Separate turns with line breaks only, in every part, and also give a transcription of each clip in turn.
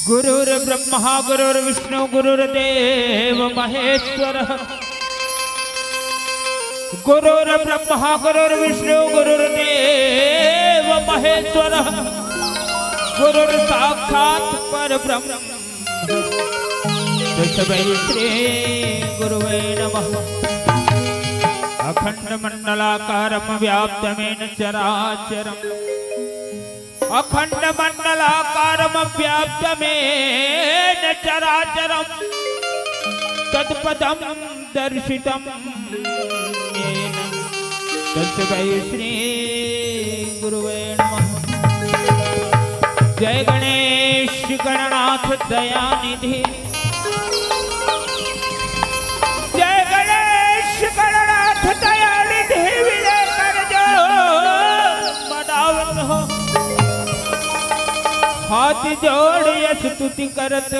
गुरुर्ब्रह्मा गुरुर्विष्णु गुरुर्देव महेश्वर गुरुर्ब्रह्मा गुरुर्विष्णु गुरुर्देव महेश्वर गुरुर्साक्षात् परब्रह्म तस्मै श्री गुरुवे नमः। अखंड मंडलाकारं व्याप्तमेन चराचरम् अखंड मंडलाकारं व्याप्तमेन चराचरम् तत्पदं दर्शितं येन तस्मै श्री गुरुवे नमः। जय गणेश गणनाथ दयानिधि जय गणेश गणनाथ दयानिधि विजय कर जो मनावत हो हाथ जोड़ यश स्तुति करत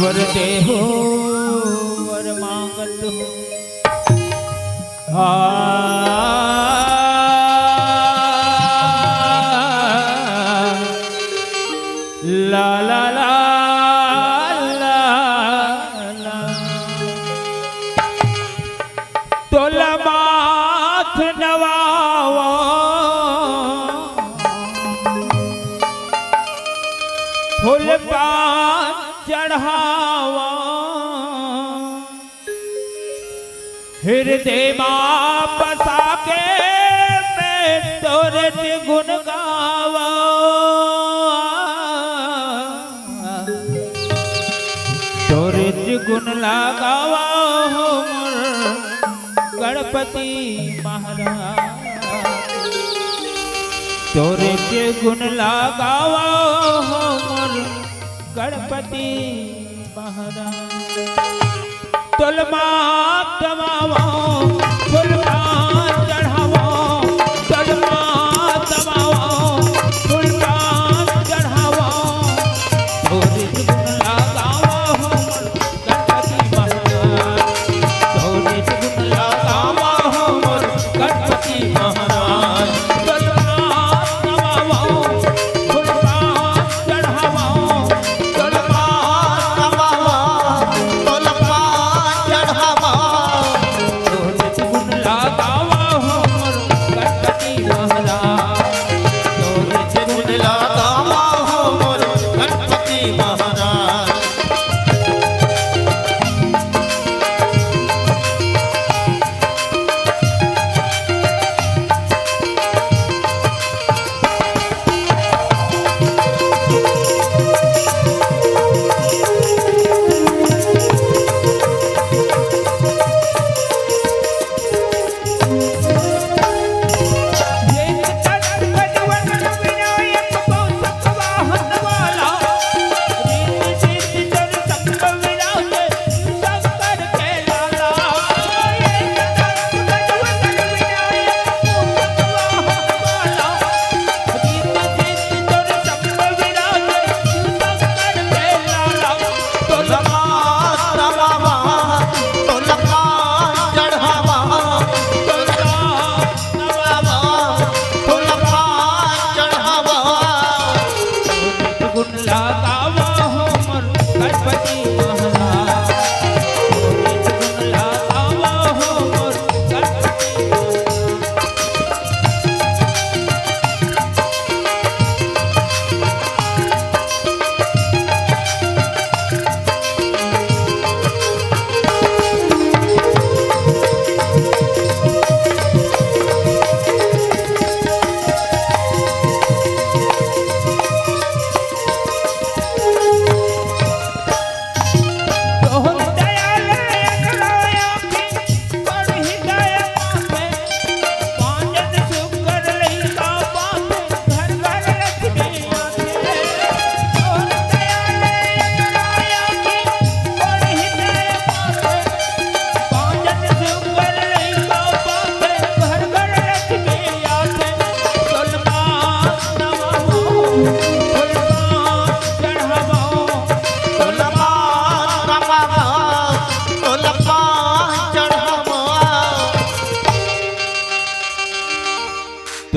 वर दे हो वर मांगत हो। ला ला ला ला ला तोला माथ नवावा फूल पान चढ़ावा हृदय मां बसा के मैं तोरे गुण गावा तोरे गुण लगावा हो गणपति महाराज तोरे गुण लगावा हो गणपति महाराज। तुलमा तमावा फुलमा चढ़ावा तुलमा तमावा फुलमा चढ़ावा तोरे गुण लगावा हो गणपति महाराज तोरे गुण लगावा हो गणपति महाराज।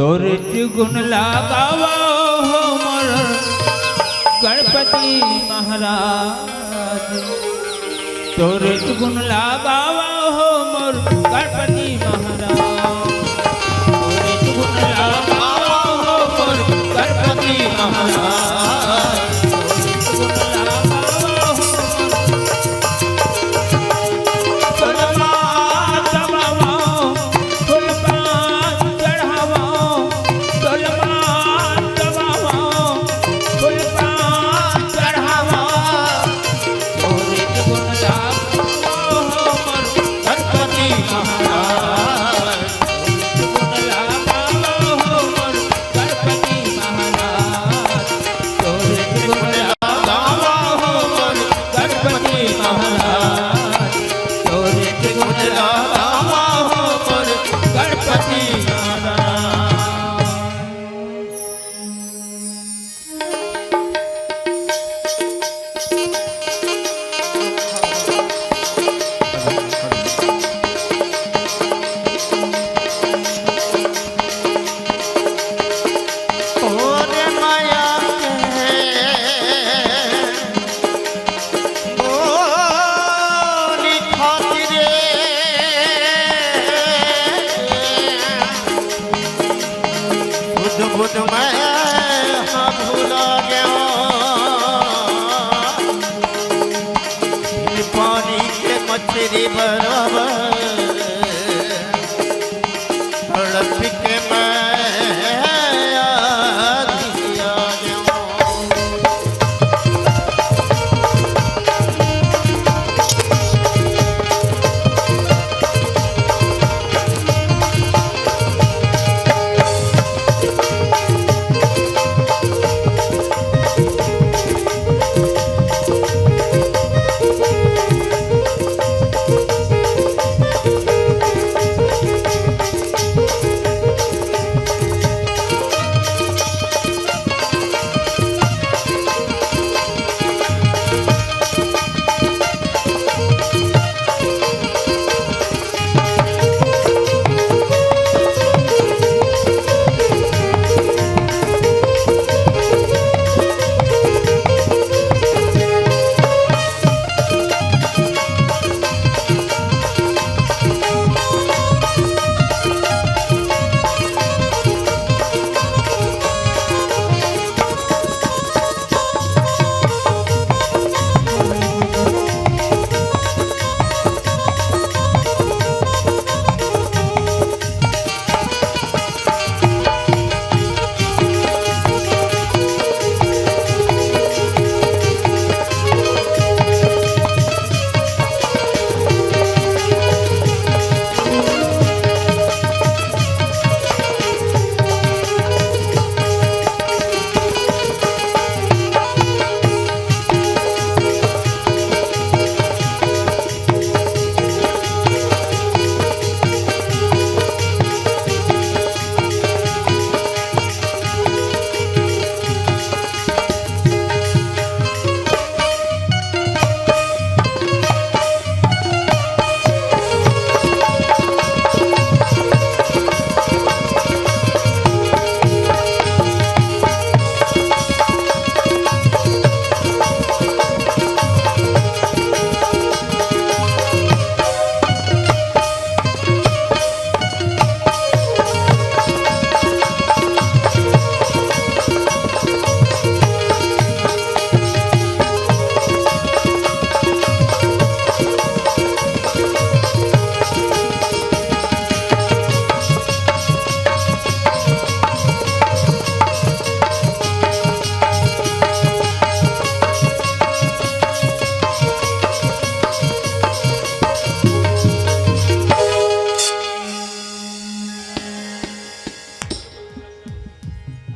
तोरे गुण लगावा हो मोर गणपति महाराज तोरे गुण लगावा हो मोर गणपति महाराज तोरे गुण लगावा हो मोर गणपति महाराज
बुध मैं भूला गया पानी के मछली बराबर तड़प के मैं याद किया गया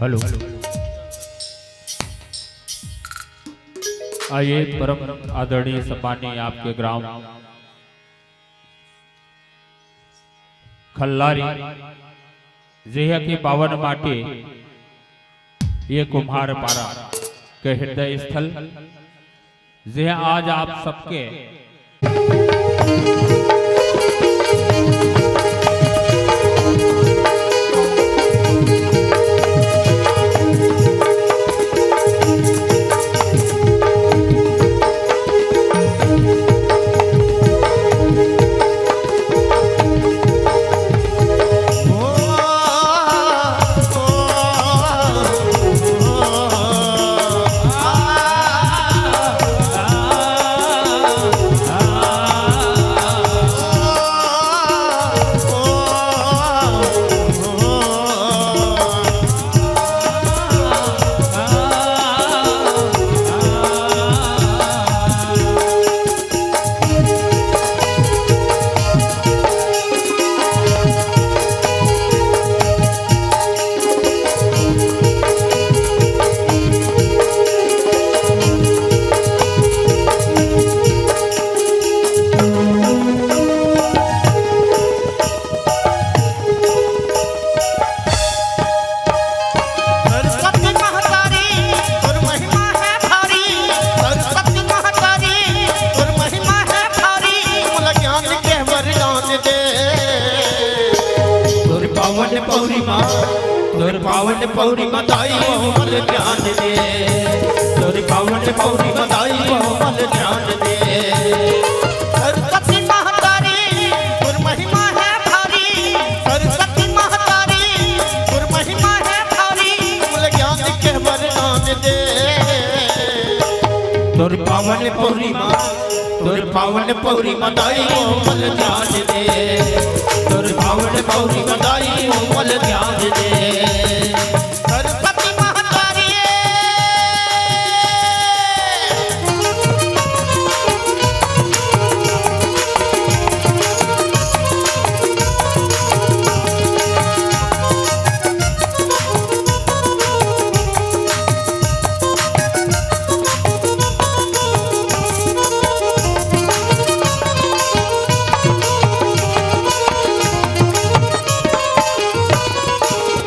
हेलो आइए परम आदरणीय सम्मानीय आपके ग्राम खल्लारी जेहा के पावन माटे ये कुम्हार पारा के हृदय स्थल जेहा आज आप सबके पौड़ी मदाई कोमल ध्यान दे तोरी पावन पौड़ी मदाई कोमल ध्यान दे
सरस्वती महतारी गुर महिमा है भारी सरस्वती महतारी गुर महिमा है भारी कमल ज्ञान के वरदान दे
तोरी पावन पौड़ी मदाई कोमल ध्यान दे तोरी पावन पौड़ी मदाई कोमल ध्यान दे
सरस्वती महतारी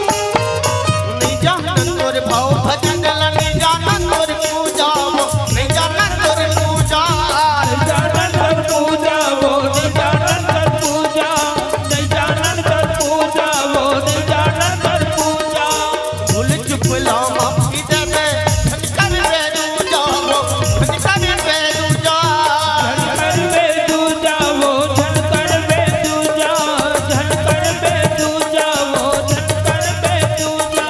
नहीं जानन तोर भाव भजन ला नहीं जानन तोर पूजा वो नहीं जानन तोर पूजा
जानन कर पूजा वो नहीं जानन कर पूजा नहीं जानन कर पूजा वो नहीं जानन कर पूजा
भूल चुप ला माफी दे दे धन कर वे दूजा वो धन कर वे दूजा
धन कर बे दूजा वो धन कर बे दूजा धन कर बे दूजा वो धन कर बे दूजा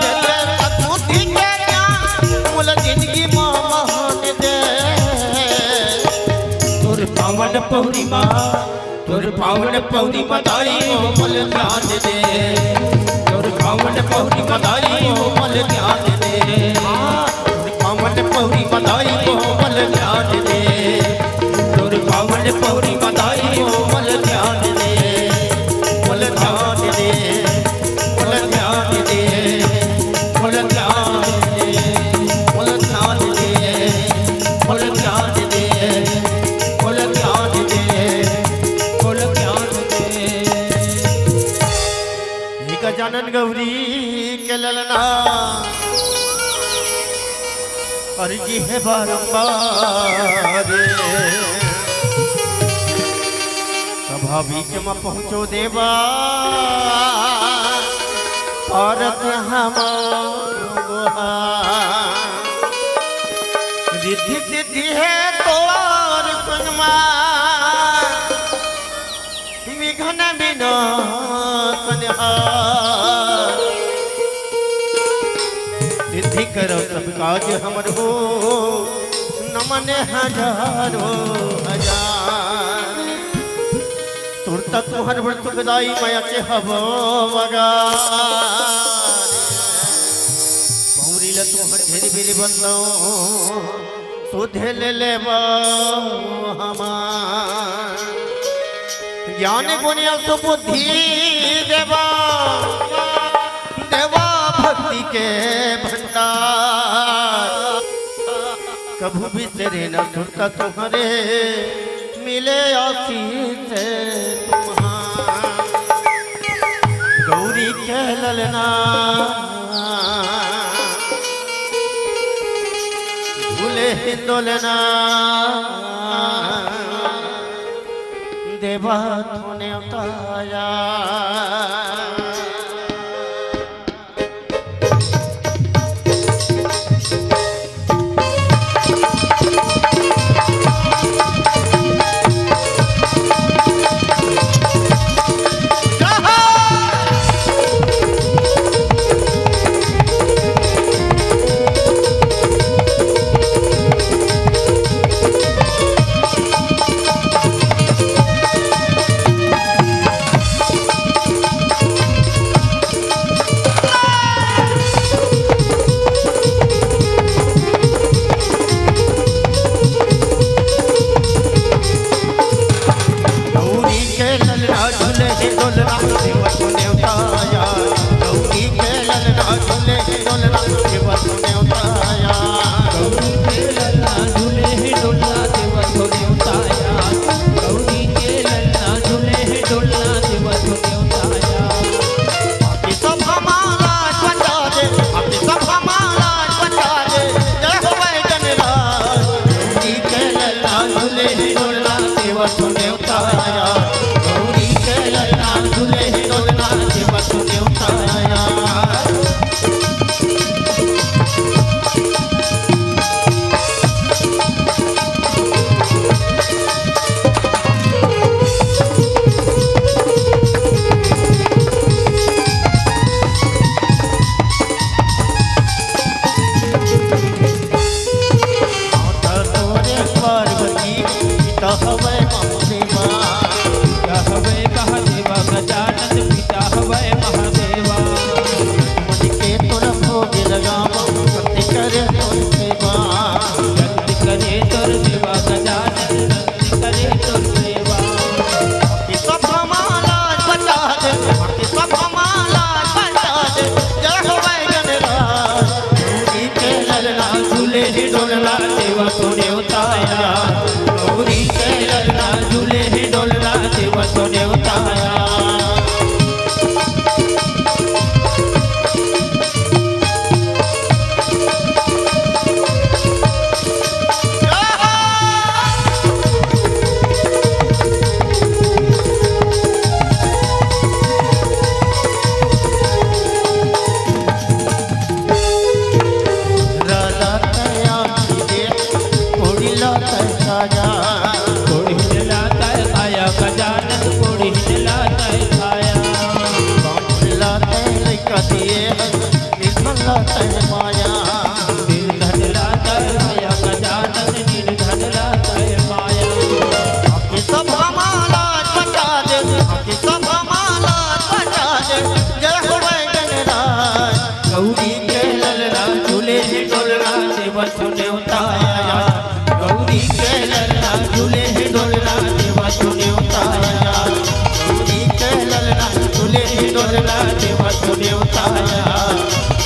तूती के ज्ञान मुल जिंदगी महान दे
तुर पावन पौड़ी मदाई कोमल ध्यान दे तुर पावन पौड़ी मदाई कोमल ध्यान दे पावन पौड़ी मदाई कोमल ध्यान दे तुर पावन पौड़ी मदाई कोमल ध्यान दे कोमल ध्यान दे कोमल ध्यान दे कोमल ध्यान दे कोमल ध्यान दे कोमल ध्यान दे कोमल ध्यान दे कोमल ध्यान दे
गजानन गौरी के ललना और ये है बारंबार सभा बीच में पहुंचो देवा औरत हम रिद्धि सिद्धि है तोर संगमा विघ्न विनाशन सिद्धि करो सब काज हमर हो नमन हजारो हजार तुरत तुहर व्रत सुखदाई माया के हबो वगा पौरील तुहर घेरी बेरी बंदो सुधे ले लेबो हमार ज्ञान गुण सुबुद्धि देवा देवा भक्ति के भंडार कभू बिसरे न सुरता तुम्हारे मिले आशीष तुम्हार गौरी के ललना झूले हिंदोलना देवा तूने उताया करे तोर सेवा
रक्त करे तोर सेवा गजानन रक्त करे तोर सेवा
बाकी सब हमारा बचा दे बाकी सब हमारा बचा दे जय हो गणराज गौरी के ललना
झूले ही डोलना देवा तूने उतारा गौरी के ललना झूले ही डोलना देवा तूने उतारा
राजा कया दे कोड़ी लाता राजा
कोड़ी हिलाता है खाया गजानन कोड़ी हिलाता है खाया
कौन लाता है लइका दिए निर्धन लाता है माया
निर्धन लाता है खाया गजानन निर्धन लाता है माया
बाकी सब हमारा बचा दे बाकी सब हमारा बचा दे जय हो गणराज
गौरी के ललना झूले ही डोलना देवा तूने उतारा गौरी के ललना झूले ही डोलना देवा तूने उतारा गौरी के ललना झूले ही डोलना देवा तूने उतारा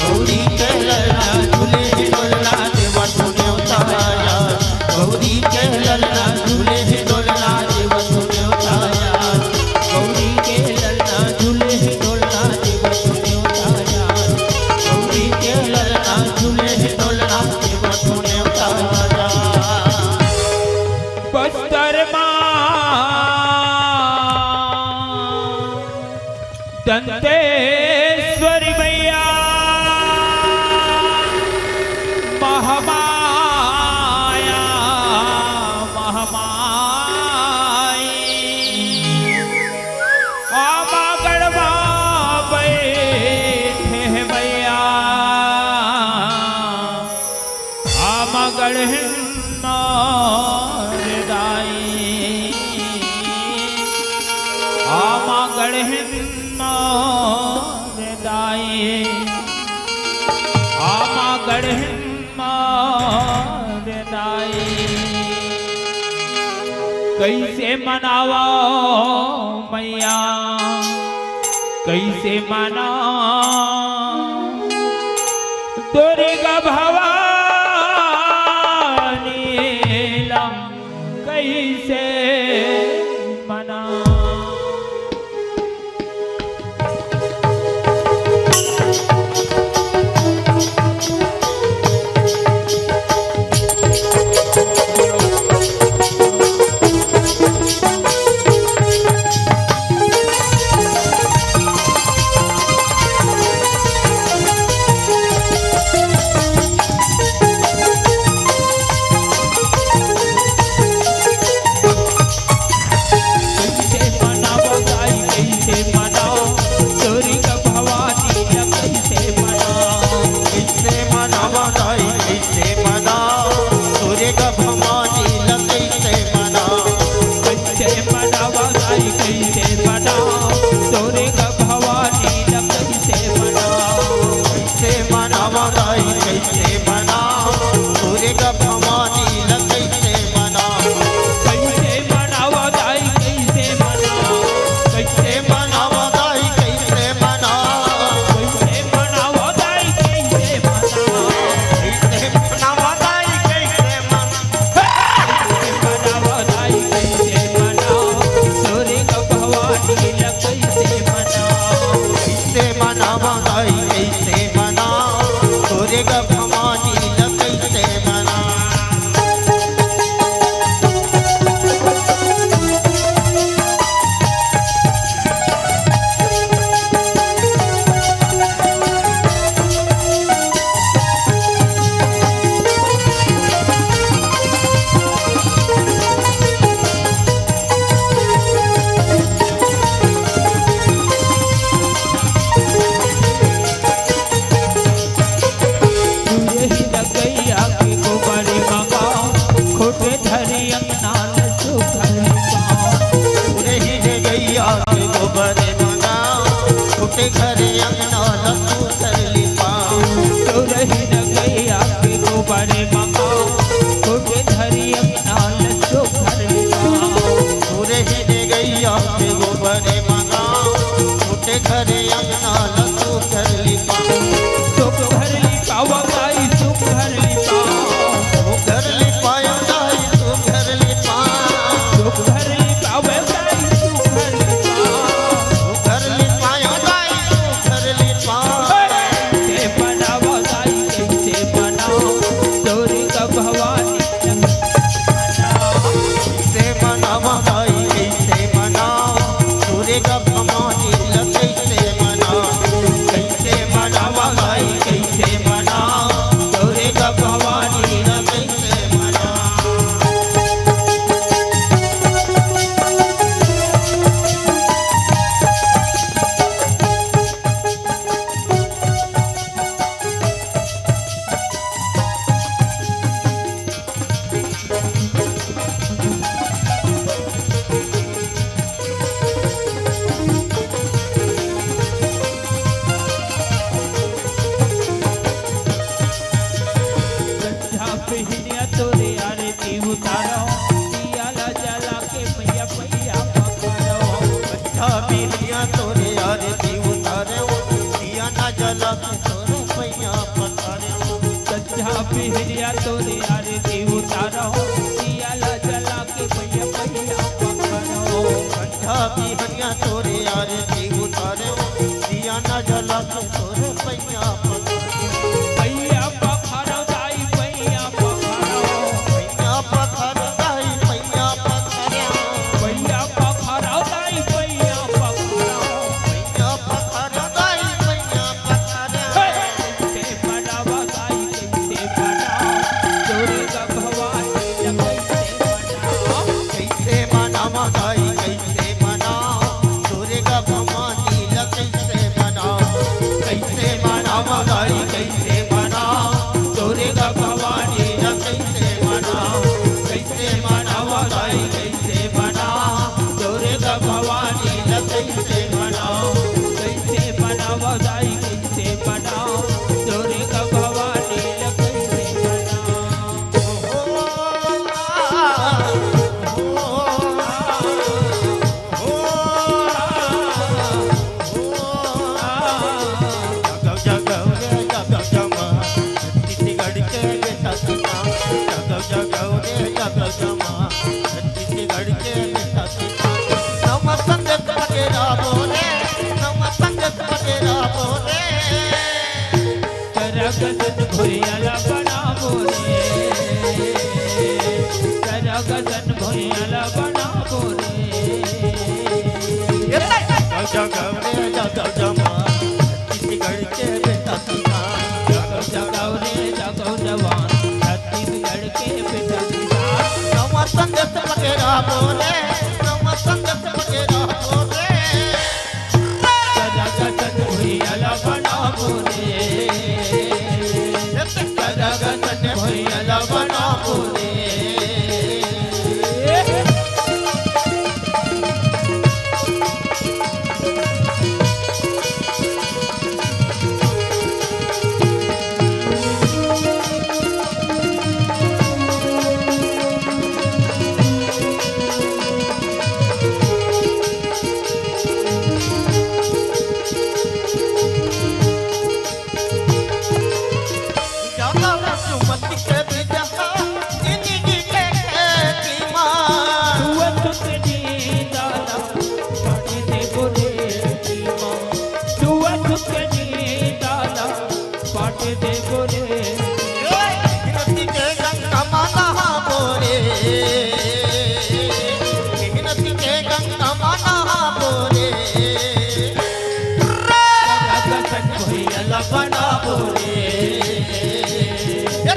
गौरी के ललना झूले ही डोलना देवा तूने उतारा गौरी के ललना झूले ही डोलना देवा तूने उतारा गौरी के ललना झूले ही डोलना देवा तूने उतारा गौरी के ललना झूले ही डोलना देवा तूने उतारा बस्तर दंतेश्वरी मैया महामाया महामाई आमा गढ़वा बैठे हैं मैया आमा गढ़ना आमा गढ़ना आमा गढ़ना कैसे मनावा मैया कैसे मना दुर्गा भवानी लम कैसे मना
घरे अंगना लखू सरली पाँव
तो रही न गई आपके गोबरे मगाओ छोटे धरी अपना लड्डू घर लिपाओ
पूरे ही दे गैया के गोबरे मंगाओ छोटे घरे अंगना लड्डू घर लिपाओ
सुख घर लिपाओ गाई सुख घर लिपाओ
वो घर लिपायो गाई तू घर लिपाओ
सुख घर लिपाओ गाई सुख घर लिपाओ
वो घर लिपायो गाई तू घर लिपाओ
कैसे बनाओ गाई कैसे बनाओ तोरी का भवानी
कैसे मनावा गाई कैसे मनाओ सूर्य का भवानी कैसे मनाओ
कैसे बनावा गाई कैसे बनाओ तोरी का भवानी
कैसे मनाओ
गंजा पहनिया तोरे आरती उतारो दिया ला जला के मैया मैया पकड़ो
अच्छा बिहिया तोरे आरती उतारे दिया ना जला के तोरे पैया पतारे
गंजा पहनिया तोरे आरती उतारो दिया ला जला के मैया मैया पकड़ो
अच्छा बिहिया तोरे आरती उतारे दिया ना जला के तोरे पैया पतारे
मैया पकड़ो दाई मैया पकड़ो
पैया पतारे दाई पैया पतारे
मैया पकड़ो दाई मैया पकड़ो
पैया पतारे दाई पैया पतारे
कैसे बनावा गाई कैसे बनाओ तोरी का भवानी कैसे बनाओ
कैसे मनावा गाई कैसे मनाओ सूर्य का भवानी कैसे मनाओ कैसे मनावा गाई कैसे मनाओ सूर्य का भवानी कैसे मनाओ कैसे मनावा गाई कैसे मनाओ सूर्य का भवानी कैसे मनाओ
कैसे बनावा गाई कैसे बनाओ तोरी का भवानी कैसे बनाओ करगदन भुइयाला बनावो रे करगदन भुइयाला बनावो रे जगाओ रे जगाओ जवान छत्तीसगढ़ के बेटा किसान करगदन भुइयाला बनावो रे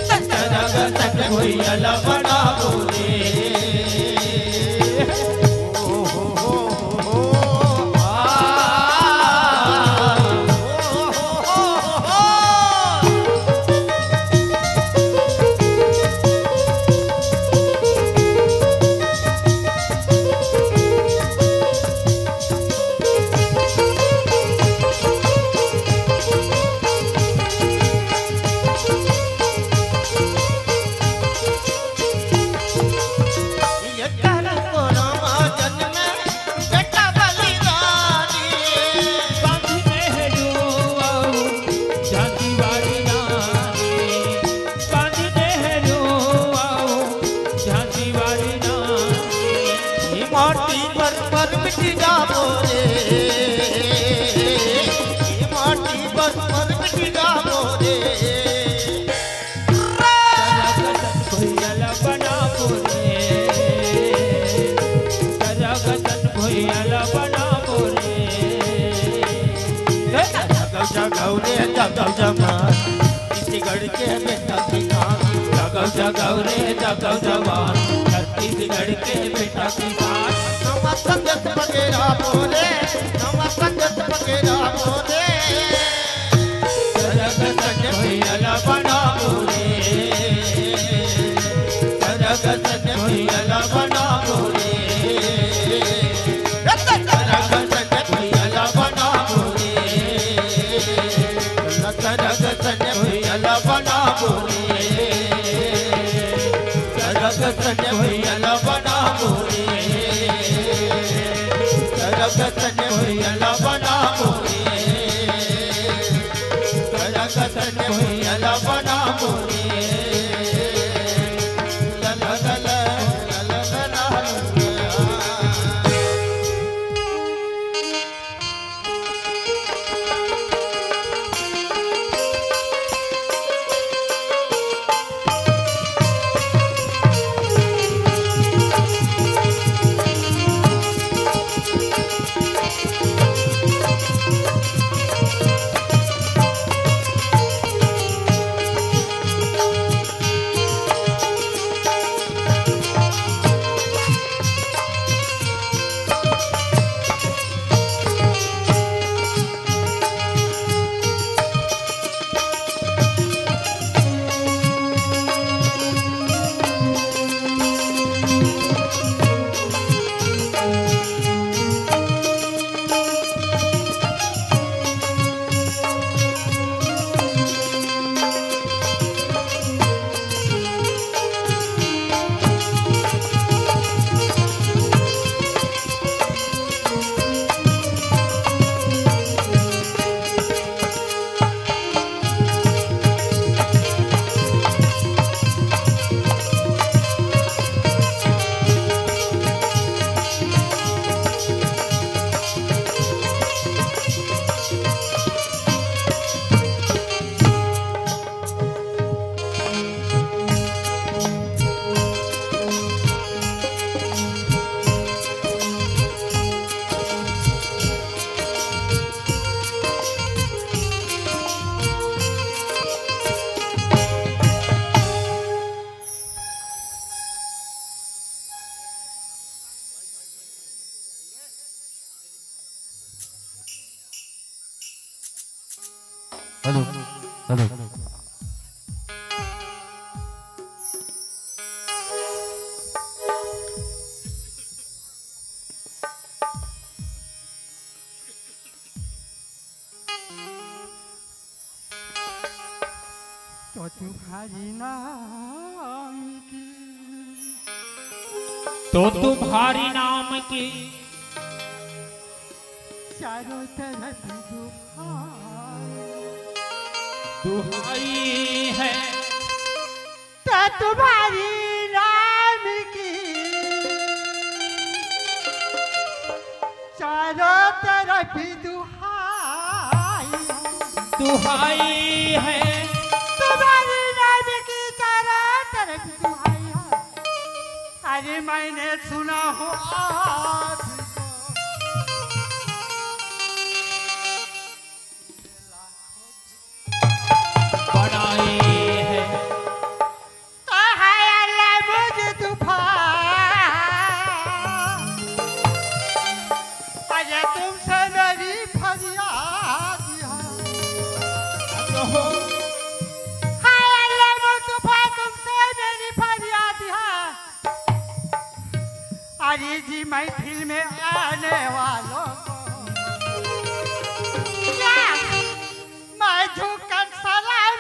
करगदन भुइयाला बनावो रे जगव रे जगव जवान छत्तीसगढ़ के बेटा किसान
नवा संगत वगैरह बोले नवा संगत वगैरह बोले
सरग सज भैया बना बोले सरग सज भैया बना बोले सरग सज भैया बना बोले सरग सज भैया बना बोले सरग सज भैया बना बोले सरग सज भैया बना बोले सरग सज भैया बना बोले
हेलो हेलो
तो तुम्हारी नाम की
तो तुम्हारी नाम की
चारों तरफ
दुहाई है
तो तुम्हारी नाम की चारों तरफ दुहाई
दुहाई है
तुम्हारी नाम की चारों तरफ दुहाई है। अरे मैंने सुना हो आप
बनाई है
तो है अल्लाह मुझे तूफान। अरे तुमसे मेरी फरियाद है। हाय अल्लाह मुझे तूफान तुमसे मेरी फरियाद है। अरे जी महफिल में आने वालों को क्या मैं झुककर सलाम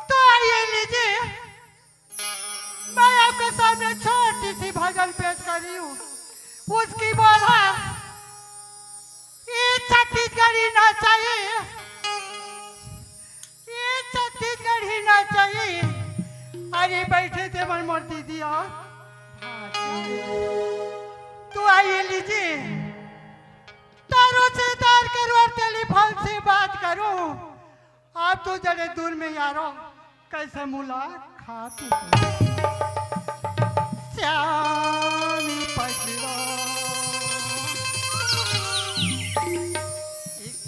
तो ये लीजिए मैं आपके सामने छोटी सी भजन पेश कर रही हूँ। उसकी बोला ये छत्तीसगढ़ी ना चाहिए ये छत्तीसगढ़ी ना चाहिए। अरे बैठे थे मन मूर्ति दिया तो आइए लीजिए तारों से तार करो और टेलीफोन से बात करो। आप तो जड़े दूर में यारो कैसे मुलाकात श्यामी पटवा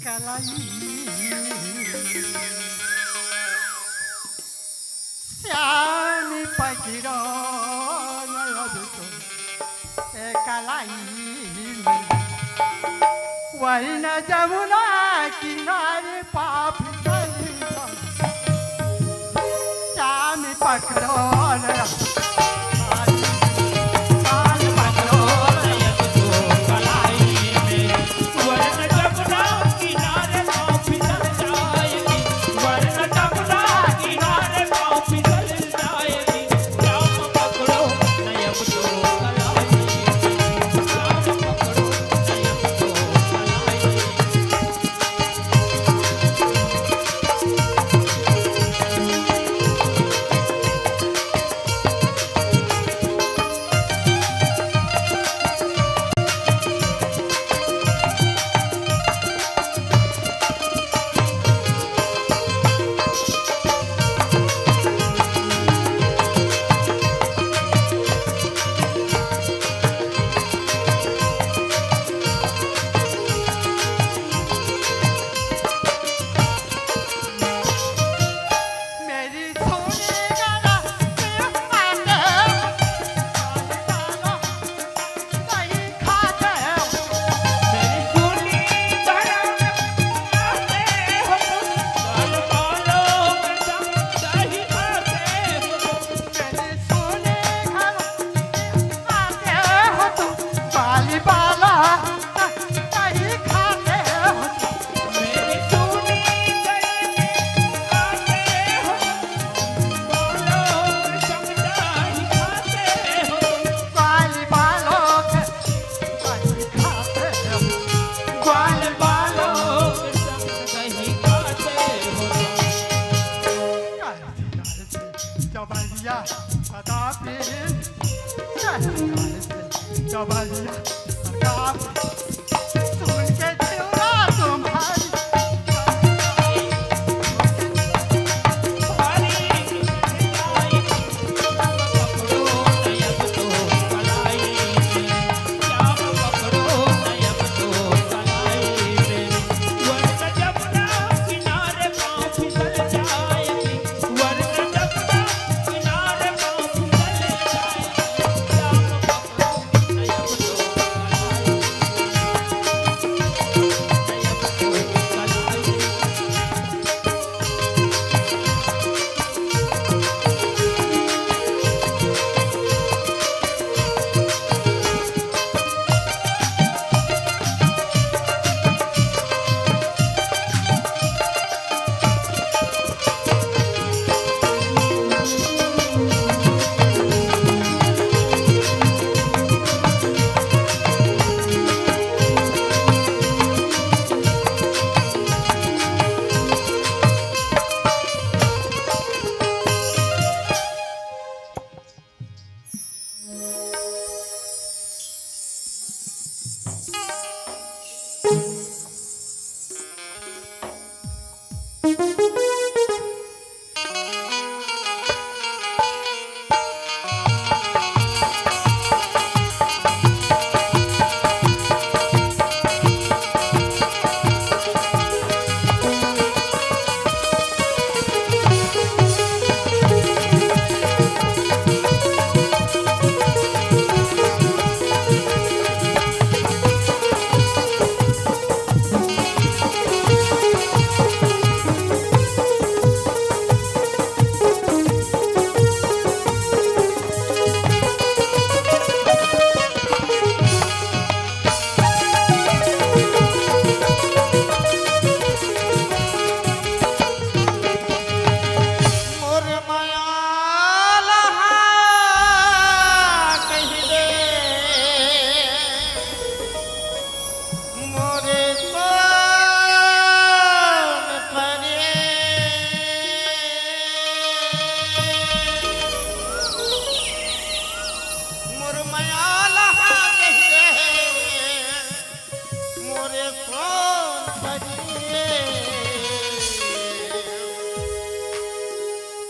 कला कलाई श्यामी पकिरो कलाई वही न जमुना किनारे पाप श्यामी पकड़ो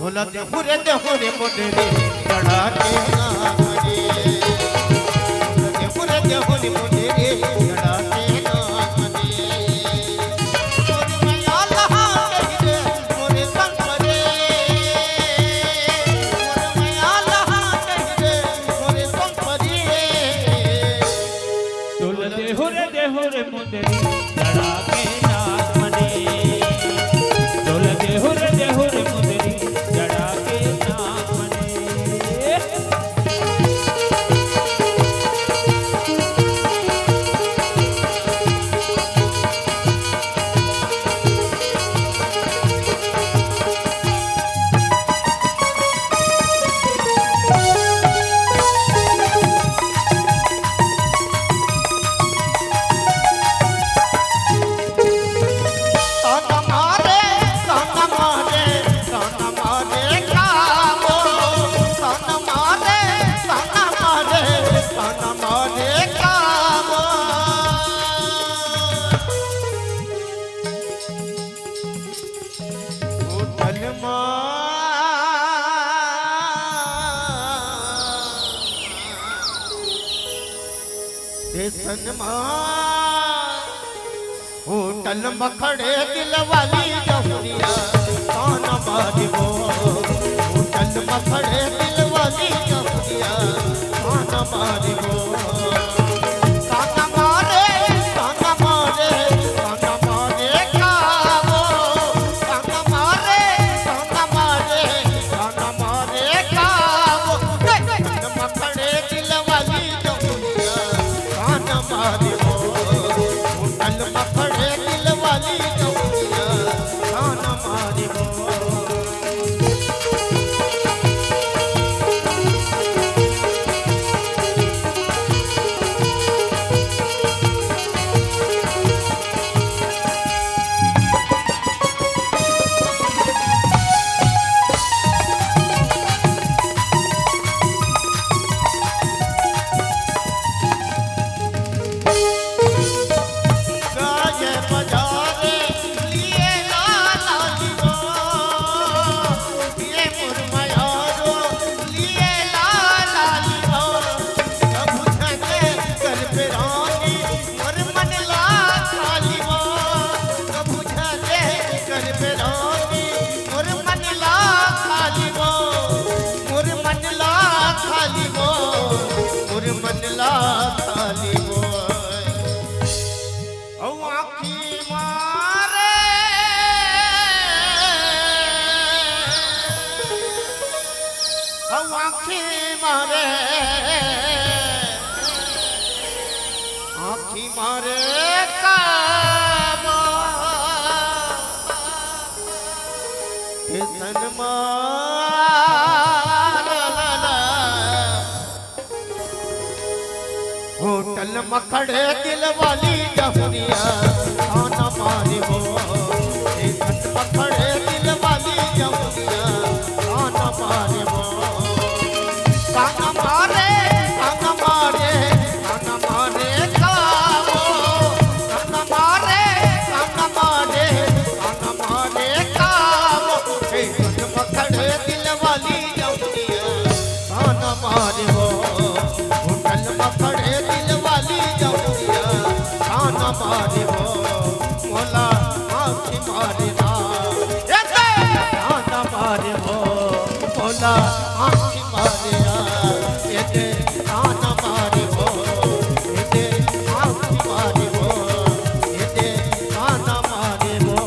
ढोला देहुरे देहुरे मोडरे चढ़ा के नागे देहुरे देहुरे मोडरे चढ़ा के नागे होटल मखड़े दिल वाली जमुनिया कान मारिबो होटल मखड़े दिल वाली जमुनिया कान मारिबो कान मारे कान मारे कान मारे कावो कान मारे कान मारे कान मारे कावो मखड़े दिल वाली जमुनिया कान मारिबो होटल मखड़े दिल वाली जमुनिया कान मारिबो गाये बजारे लिए लाला लिबो ये मुरमयारो लिए लाला लिबो प्रभु धने कर पेरानी मोर मन ला खालिबो प्रभु धने कर पेरानी मोर मन ला खालिबो मोर मन ला खालिबो मोर मन ला खालिबो औ आँखी मारे औ आँखी मारे आँखी मारे काबा किसन मारा होटल मखड़े दिल वाली जमुनिया कान मारिबो मखड़े दिल वाली जमुनिया कान मारिबो कान मारे कान मारे कान मारे कावो कान मारे कान मारे कान मारे कावो मखड़े दिल वाली जमुनिया कान मारिबो होटल मखड़े दिल वाली जमुनिया कान मारिबो मोला आँखी मारिना कान मारिबो मोला आँखी मारिना एते कान मारिबो एते आँखी मारिबो एते कान मारिबो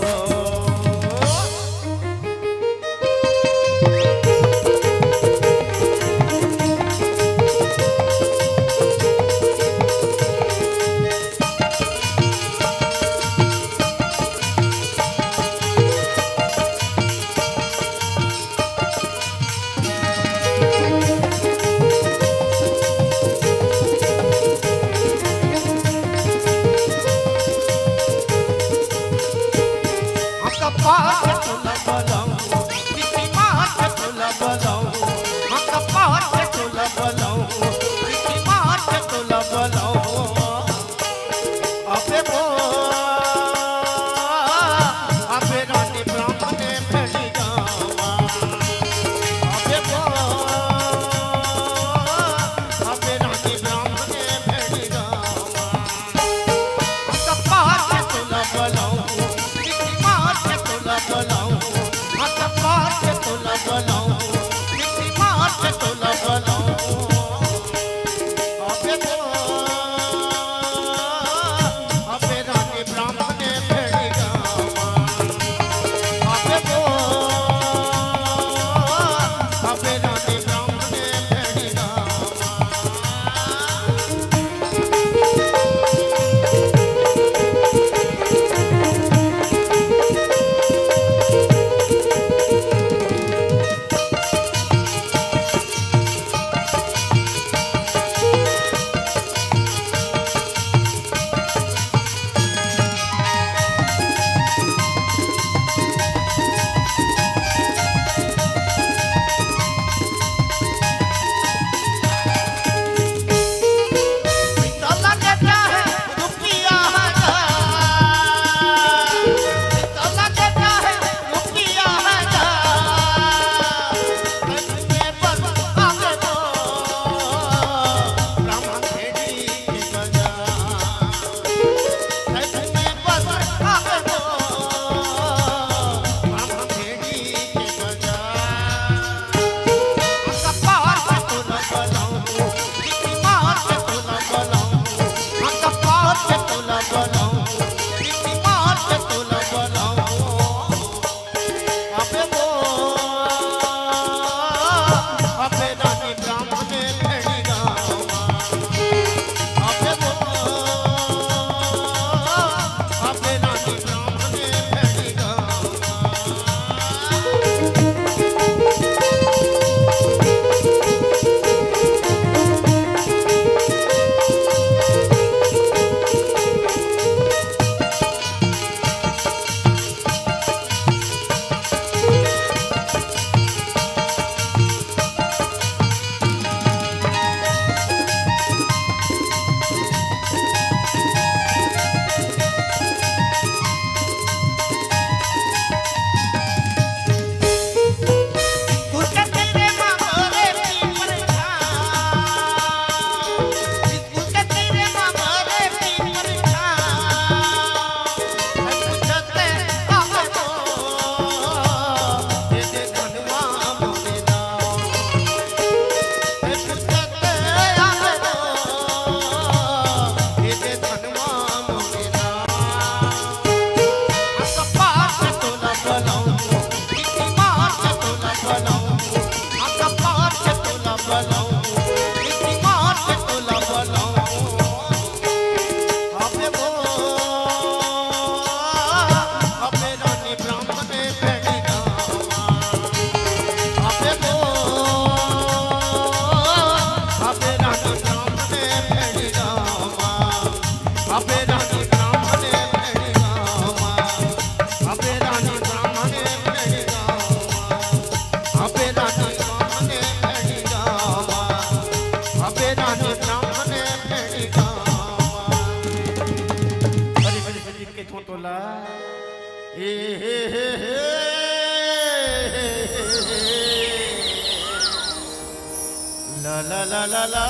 ला ला ला ला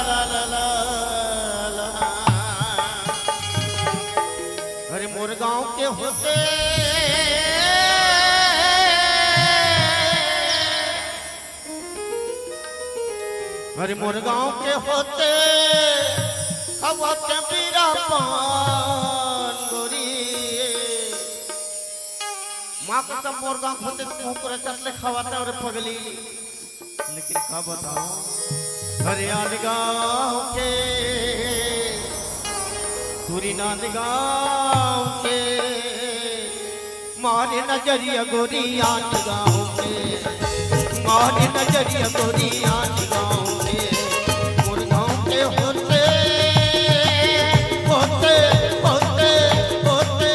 ला ला ला ला। अरे मोर गांव के होते अरे मोर गांव के होते हवा के पीरा पान गोरी माँ को तब मोर गांव होते तो मुंह पर चटले खवाता और पगली लेकिन क्या बताओ हरियाण गांव के पूरी नांद गांव के मारे नजरिया गोरी आंच गांव के मारे नजरिया गोरी आंच गांव के मोर गांव के होते होते होते होते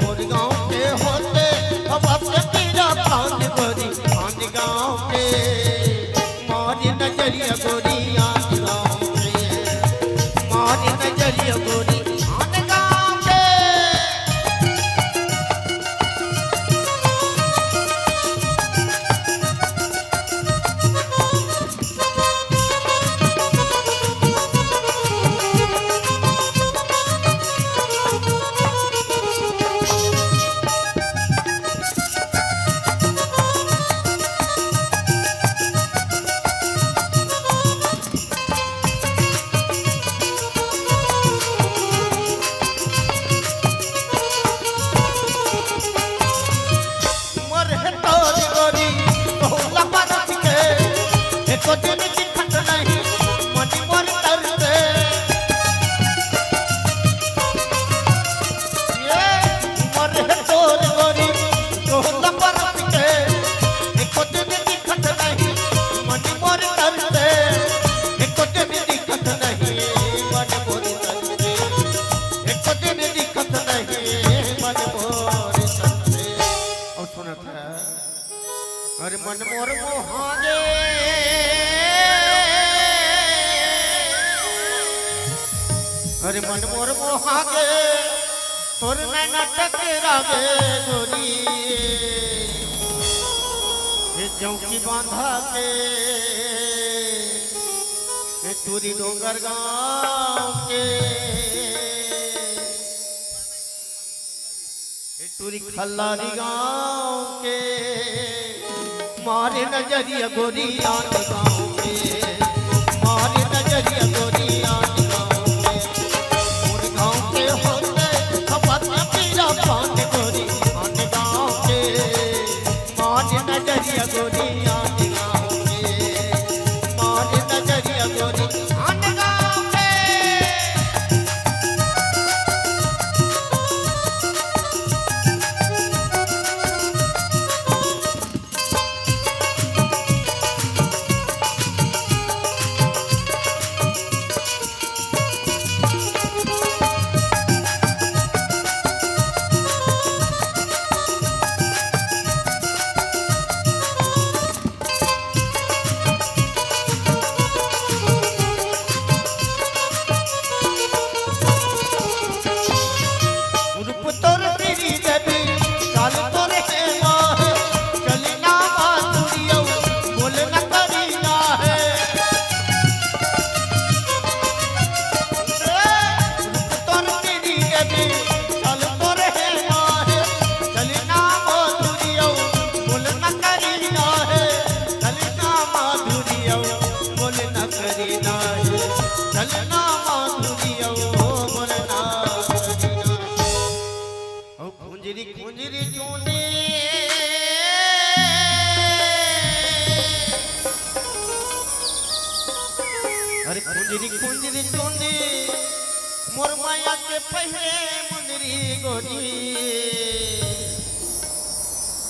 मोर गांव के होते अब आपसे पीरा पान गोरी आंच गांव के मारे नजरिया गोरी आंच गांव के मारे नजरिया गोरी आंच गांव के। अरे मन मोर मोहागे अरे मन मोर मोहागे तोर नैना टकरागे गोरी ये चौकी बांधा के ये तुरी डोंगर गांव के ये तुरी खल्लारी गांव के मारे नजरिया गोरी आंच गांव के मारे नजरिया गोरी आंच गांव के मोर गांव के होते खपत पीरा पान गोरी आंच गांव के मारे नजरिया गोरी आंच गांव के मारे नजरिया गोरी आंच गांव के। अरे कुंजरी कुंजरी चूंदी मोर माया के पहरे मुंदरी गोरी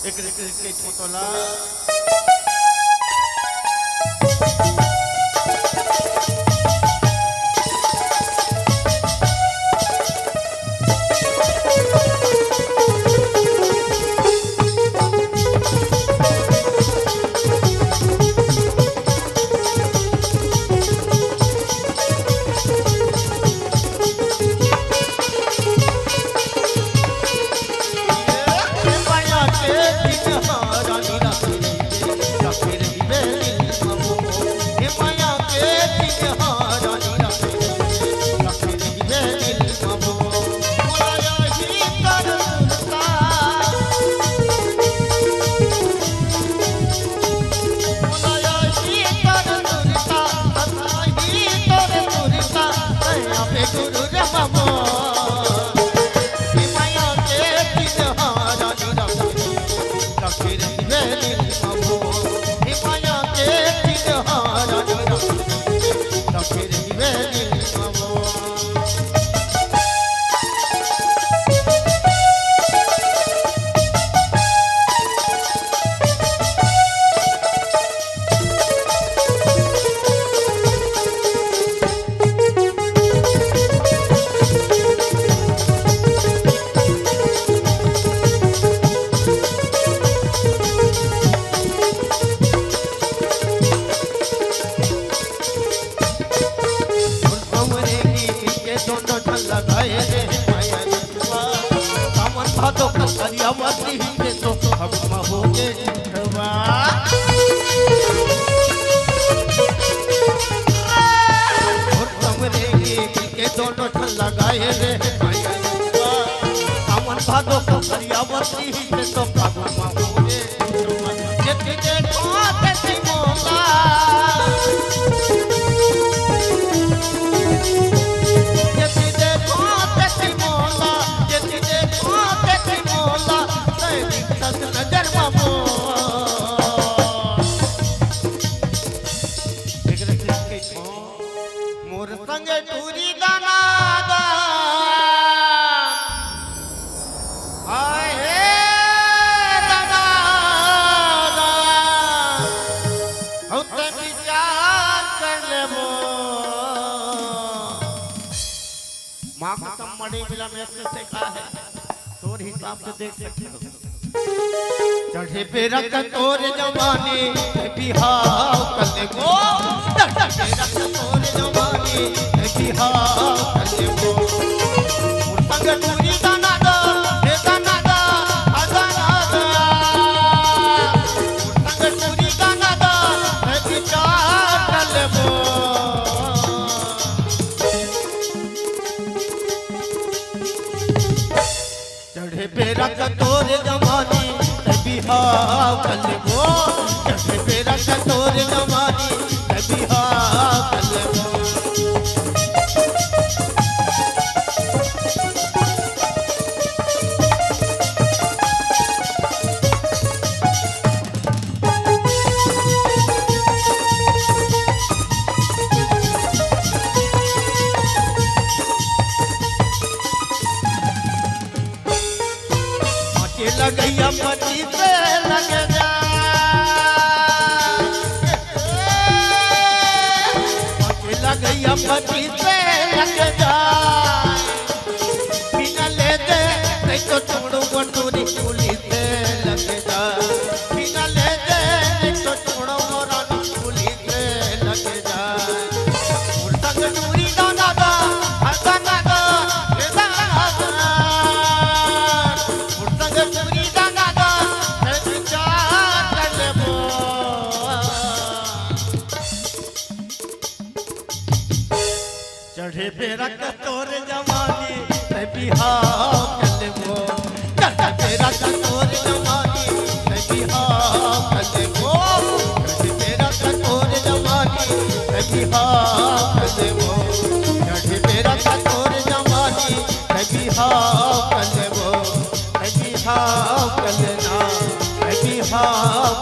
एक मोतोला हरियावती के तो हम हो गे झूठवा और कमरे के दोनों ठल लगाए रे सावन भादो हरियावती के तो हम हो गे झूठवा जति देखो तति मोला जति देखो तति मोला जति देखो तति मोला तेरी तक नजर मामो बिगड़ के मोर संग टूरी दाना दा हाय हे दाना दा हो ते विचार कर लेबो माँ कसम मड़ी मिला में से का है तोर हिसाब से देख सकते हो चढ़े पे रख तोर जवानी बिहाव कर ले गो चढ़े पे रख तोर जवानी बिहाव कर ले गो मोर संग टूरी दाना दा हे दाना दा दाना दा मोर संग टूरी दाना दा हे विचार कर ले गो चढ़े पे रख तोर जवानी बिहाव कर ले गो चढ़े पे रख तोर जवानी बिहाव कर ले गो लगैया पति पे लग जा लगैया पति पे लग जा बिना ले दे नहीं तो छोड़ू बटूरी चूली पे लग जा बिना ले दे नहीं तो छोड़ो रानी चूली पे लग जा और संग टूरी दाना दा दाना दा दाना दा और संग टूरी दाना दा विचार कर लेबो चढ़े पे रख तोर जवानी बिहाव कर लेबो चढ़े पे रख तोर जवानी बिहाव कर लेबो चढ़े पे रख तोर जवानी बिहाव कर लेबो चढ़े पे रख तोर जवानी बिहाव कर लेबो बिहाव कर लेना बिहाव